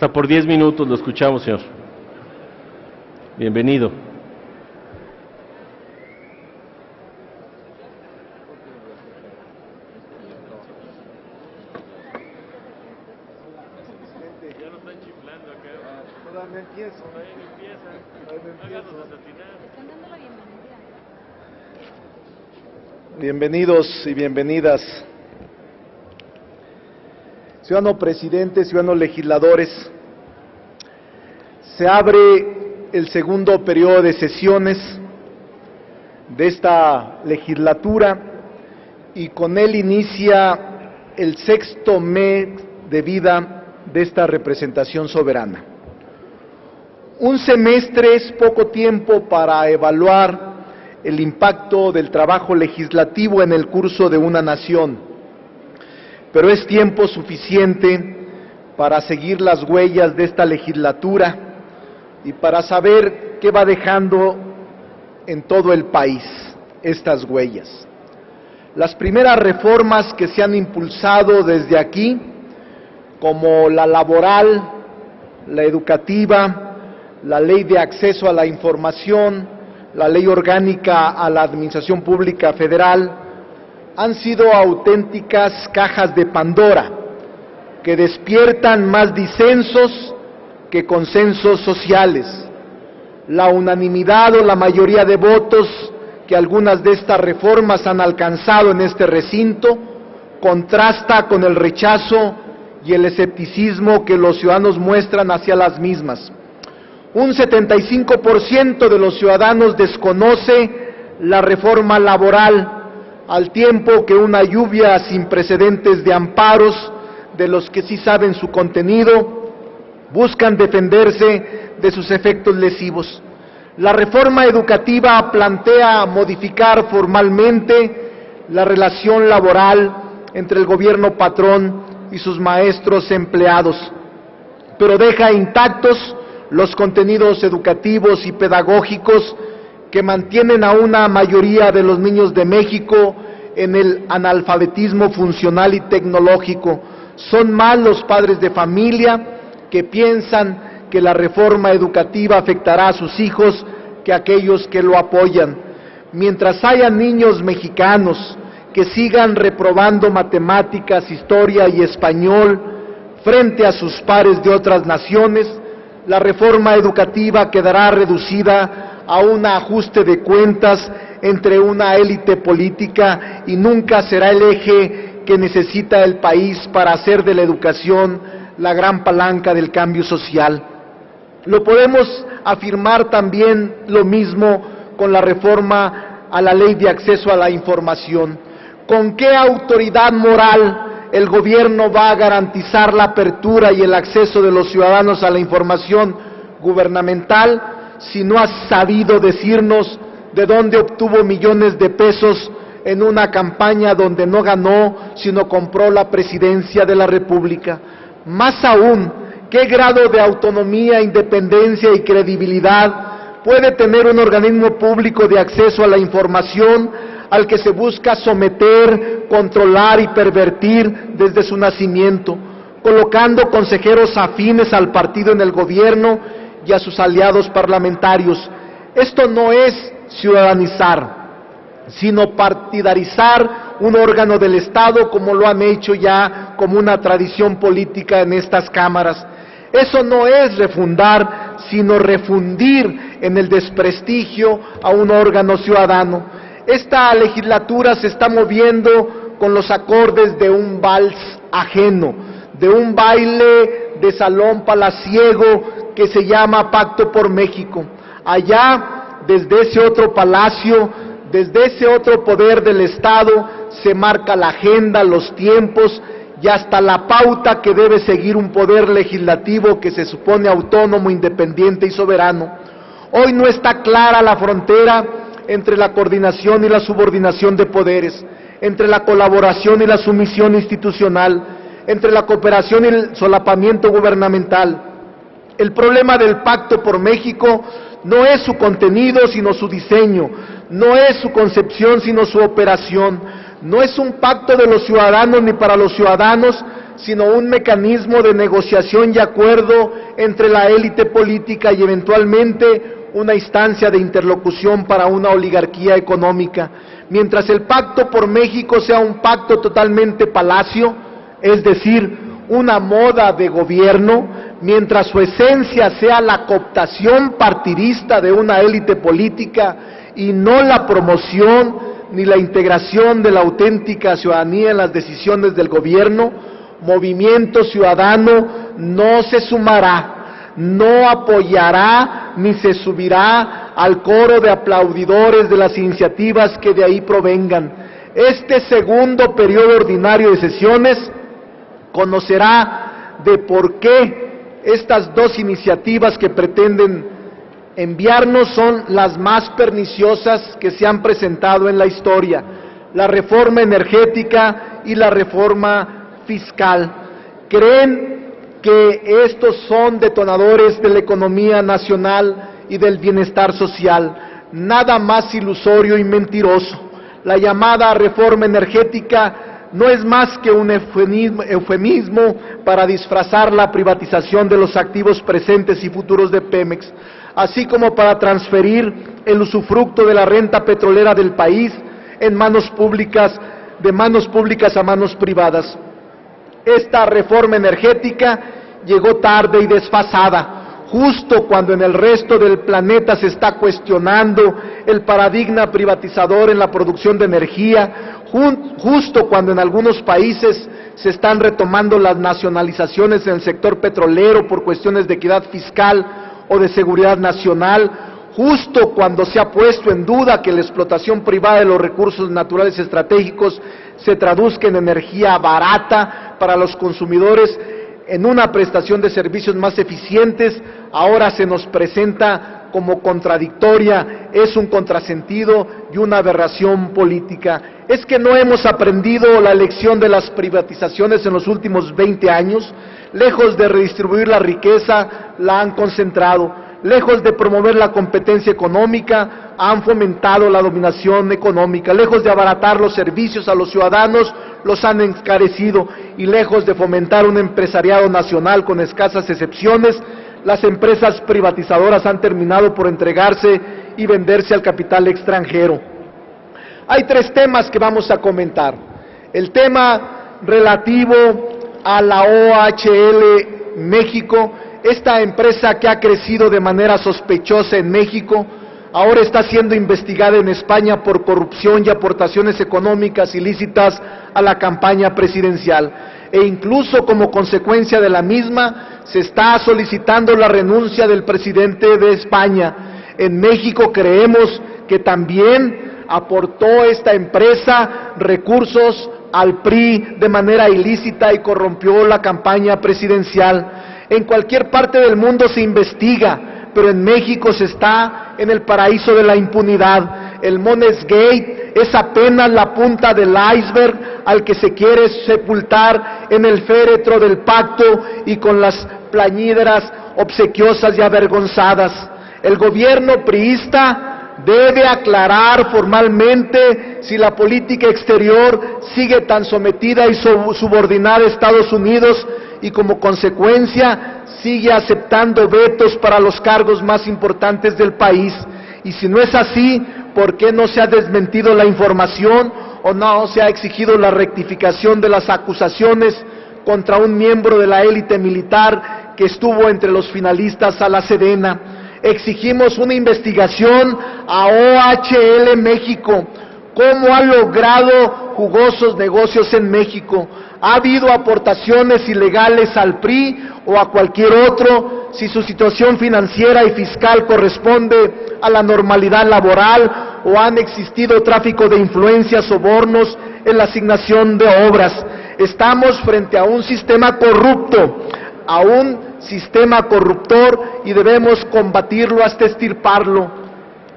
Hasta por 10 minutos lo escuchamos, señor. Bienvenido. Ya no están chiflando acá. Todavía no empiezo. Háganos asesinar. Están dando la bienvenida. Bienvenidos y bienvenidas. Ciudadano presidente, ciudadanos legisladores, se abre el segundo periodo de sesiones de esta legislatura y con él inicia el sexto mes de vida de esta representación soberana. Un semestre es poco tiempo para evaluar el impacto del trabajo legislativo en el curso de una nación, pero es tiempo suficiente para seguir las huellas de esta legislatura y para saber qué va dejando en todo el país estas huellas. Las primeras reformas que se han impulsado desde aquí, como la laboral, la educativa, la ley de acceso a la información, la ley orgánica a la Administración Pública Federal, han sido auténticas cajas de Pandora que despiertan más disensos que consensos sociales. La unanimidad o la mayoría de votos que algunas de estas reformas han alcanzado en este recinto contrasta con el rechazo y el escepticismo que los ciudadanos muestran hacia las mismas. Un 75% de los ciudadanos desconoce la reforma laboral, al tiempo que una lluvia sin precedentes de amparos, de los que sí saben su contenido, buscan defenderse de sus efectos lesivos. La reforma educativa plantea modificar formalmente la relación laboral entre el gobierno patrón y sus maestros empleados, pero deja intactos los contenidos educativos y pedagógicos que mantienen a una mayoría de los niños de México en el analfabetismo funcional y tecnológico. Son más los padres de familia que piensan que la reforma educativa afectará a sus hijos que aquellos que lo apoyan. Mientras haya niños mexicanos que sigan reprobando matemáticas, historia y español frente a sus pares de otras naciones, la reforma educativa quedará reducida a un ajuste de cuentas entre una élite política y nunca será el eje que necesita el país para hacer de la educación la gran palanca del cambio social. Lo podemos afirmar también lo mismo con la reforma a la Ley de Acceso a la Información. ¿Con qué autoridad moral el gobierno va a garantizar la apertura y el acceso de los ciudadanos a la información gubernamental si no ha sabido decirnos de dónde obtuvo millones de pesos en una campaña donde no ganó, sino compró la presidencia de la República? Más aún, ¿qué grado de autonomía, independencia y credibilidad puede tener un organismo público de acceso a la información al que se busca someter, controlar y pervertir desde su nacimiento, colocando consejeros afines al partido en el gobierno y a sus aliados parlamentarios? Esto no es ciudadanizar, sino partidarizar un órgano del Estado, como lo han hecho ya como una tradición política en estas cámaras. Eso no es refundar, sino refundir en el desprestigio a un órgano ciudadano. Esta legislatura se está moviendo con los acordes de un vals ajeno, de un baile de salón palaciego que se llama Pacto por México. Allá, desde ese otro palacio, desde ese otro poder del Estado, se marca la agenda, los tiempos y hasta la pauta que debe seguir un poder legislativo que se supone autónomo, independiente y soberano. Hoy no está clara la frontera entre la coordinación y la subordinación de poderes, entre la colaboración y la sumisión institucional, entre la cooperación y el solapamiento gubernamental. El problema del Pacto por México no es su contenido, sino su diseño, no es su concepción, sino su operación. No es un pacto de los ciudadanos ni para los ciudadanos, sino un mecanismo de negociación y acuerdo entre la élite política y eventualmente una instancia de interlocución para una oligarquía económica. Mientras el Pacto por México sea un pacto totalmente palacio, es decir, una moda de gobierno, mientras su esencia sea la cooptación partidista de una élite política y no la promoción ni la integración de la auténtica ciudadanía en las decisiones del gobierno, Movimiento Ciudadano no se sumará, no apoyará ni se subirá al coro de aplaudidores de las iniciativas que de ahí provengan. Este segundo periodo ordinario de sesiones conocerá de por qué estas dos iniciativas que pretenden enviarnos son las más perniciosas que se han presentado en la historia: la reforma energética y la reforma fiscal. Creen que estos son detonadores de la economía nacional y del bienestar social. Nada más ilusorio y mentiroso. La llamada reforma energética no es más que un eufemismo para disfrazar la privatización de los activos presentes y futuros de Pemex, así como para transferir el usufructo de la renta petrolera del país en manos públicas, de manos públicas a manos privadas. Esta reforma energética llegó tarde y desfasada, justo cuando en el resto del planeta se está cuestionando el paradigma privatizador en la producción de energía, justo cuando en algunos países se están retomando las nacionalizaciones en el sector petrolero por cuestiones de equidad fiscal o de seguridad nacional, justo cuando se ha puesto en duda que la explotación privada de los recursos naturales estratégicos se traduzca en energía barata para los consumidores, en una prestación de servicios más eficientes, ahora se nos presenta como contradictoria, es un contrasentido y una aberración política. Es que no hemos aprendido la lección de las privatizaciones en los últimos 20 años, lejos de redistribuir la riqueza, la han concentrado. Lejos de promover la competencia económica, han fomentado la dominación económica. Lejos de abaratar los servicios a los ciudadanos, los han encarecido. Y lejos de fomentar un empresariado nacional con escasas excepciones, las empresas privatizadoras han terminado por entregarse y venderse al capital extranjero. Hay tres temas que vamos a comentar. El tema relativo a la OHL México, esta empresa que ha crecido de manera sospechosa en México, ahora está siendo investigada en España por corrupción y aportaciones económicas ilícitas a la campaña presidencial. E incluso como consecuencia de la misma, se está solicitando la renuncia del presidente de España. En México creemos que también aportó esta empresa recursos al PRI de manera ilícita y corrompió la campaña presidencial. En cualquier parte del mundo se investiga, pero en México se está en el paraíso de la impunidad. El Mones Gate es apenas la punta del iceberg al que se quiere sepultar en el féretro del pacto y con las plañideras obsequiosas y avergonzadas. El gobierno priista debe aclarar formalmente si la política exterior sigue tan sometida y subordinada a Estados Unidos y como consecuencia sigue aceptando vetos para los cargos más importantes del país. Y si no es así, ¿por qué no se ha desmentido la información o no se ha exigido la rectificación de las acusaciones contra un miembro de la élite militar que estuvo entre los finalistas a la Sedena? Exigimos una investigación a OHL México. ¿Cómo ha logrado jugosos negocios en México? ¿Ha habido aportaciones ilegales al PRI o a cualquier otro? Si su situación financiera y fiscal corresponde a la normalidad laboral o han existido tráfico de influencias, sobornos en la asignación de obras. Estamos frente a un sistema corrupto, a un sistema corruptor y debemos combatirlo hasta extirparlo.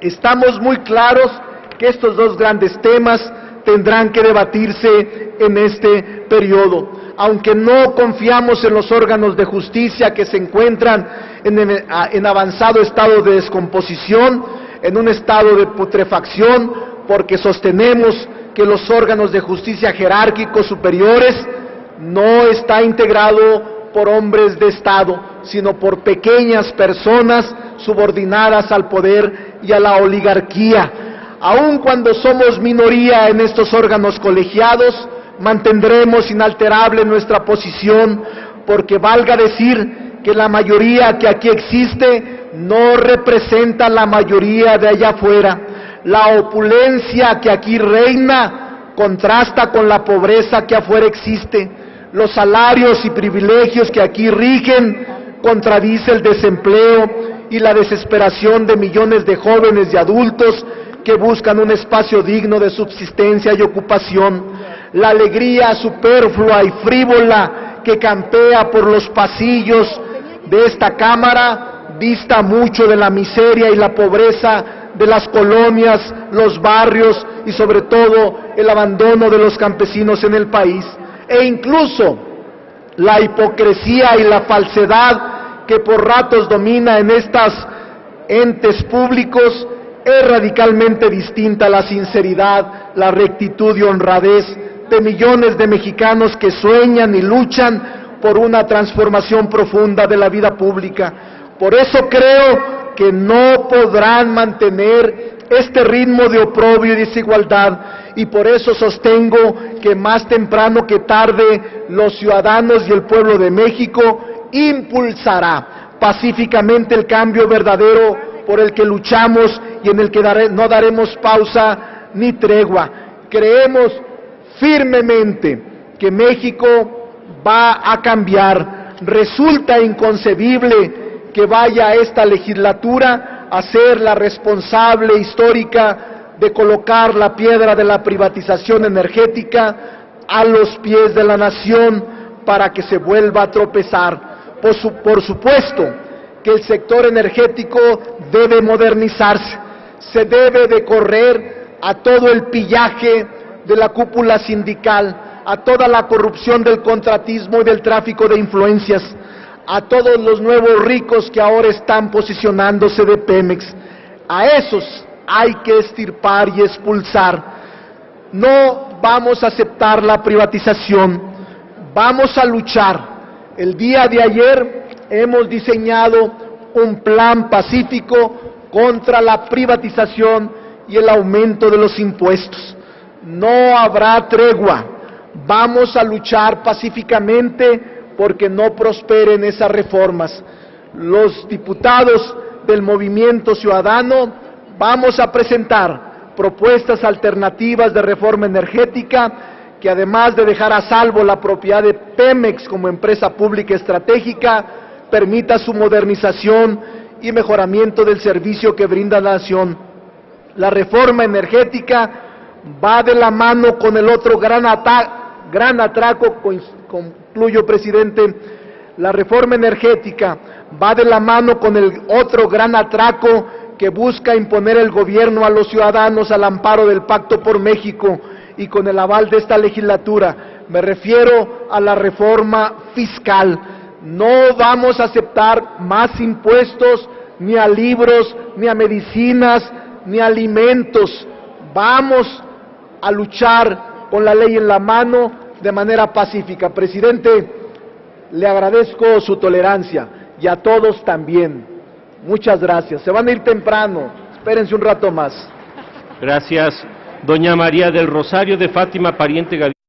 Estamos muy claros que estos dos grandes temas tendrán que debatirse en este periodo. Aunque no confiamos en los órganos de justicia que se encuentran en avanzado estado de descomposición, en un estado de putrefacción, porque sostenemos que los órganos de justicia jerárquicos superiores no está integrado por hombres de Estado, sino por pequeñas personas subordinadas al poder y a la oligarquía. Aun cuando somos minoría en estos órganos colegiados, mantendremos inalterable nuestra posición, porque valga decir que la mayoría que aquí existe no representa la mayoría de allá afuera. La opulencia que aquí reina contrasta con la pobreza que afuera existe. Los salarios y privilegios que aquí rigen contradice el desempleo y la desesperación de millones de jóvenes y adultos que buscan un espacio digno de subsistencia y ocupación. La alegría superflua y frívola que campea por los pasillos de esta Cámara dista mucho de la miseria y la pobreza de las colonias, los barrios y sobre todo el abandono de los campesinos en el país. E incluso la hipocresía y la falsedad que por ratos domina en estos entes públicos es radicalmente distinta a la sinceridad, la rectitud y honradez de millones de mexicanos que sueñan y luchan por una transformación profunda de la vida pública. Por eso creo que no podrán mantener este ritmo de oprobio y desigualdad, y por eso sostengo que más temprano que tarde los ciudadanos y el pueblo de México impulsará pacíficamente el cambio verdadero por el que luchamos y en el que no daremos pausa ni tregua. Creemos firmemente que México va a cambiar. Resulta inconcebible que vaya a esta legislatura a ser la responsable histórica de colocar la piedra de la privatización energética a los pies de la nación para que se vuelva a tropezar. Por supuesto que el sector energético debe modernizarse, se debe de correr a todo el pillaje de la cúpula sindical, a toda la corrupción del contratismo y del tráfico de influencias, a todos los nuevos ricos que ahora están posicionándose de Pemex. A esos hay que extirpar y expulsar. No vamos a aceptar la privatización, vamos a luchar. El día de ayer hemos diseñado un plan pacífico contra la privatización y el aumento de los impuestos. No habrá tregua, vamos a luchar pacíficamente porque no prosperen esas reformas. Los diputados del Movimiento Ciudadano vamos a presentar propuestas alternativas de reforma energética que, además de dejar a salvo la propiedad de Pemex como empresa pública estratégica, permita su modernización y mejoramiento del servicio que brinda la nación. La reforma energética va de la mano con el otro gran atraco, concluyo, presidente. La reforma energética va de la mano con el otro gran atraco que busca imponer el gobierno a los ciudadanos al amparo del Pacto por México y con el aval de esta legislatura. Me refiero a la reforma fiscal. No vamos a aceptar más impuestos, ni a libros, ni a medicinas, ni a alimentos. Vamos a luchar con la ley en la mano de manera pacífica. Presidente, le agradezco su tolerancia y a todos también. Muchas gracias. Se van a ir temprano, espérense un rato más. Gracias. Doña María del Rosario de Fátima, pariente Galicia.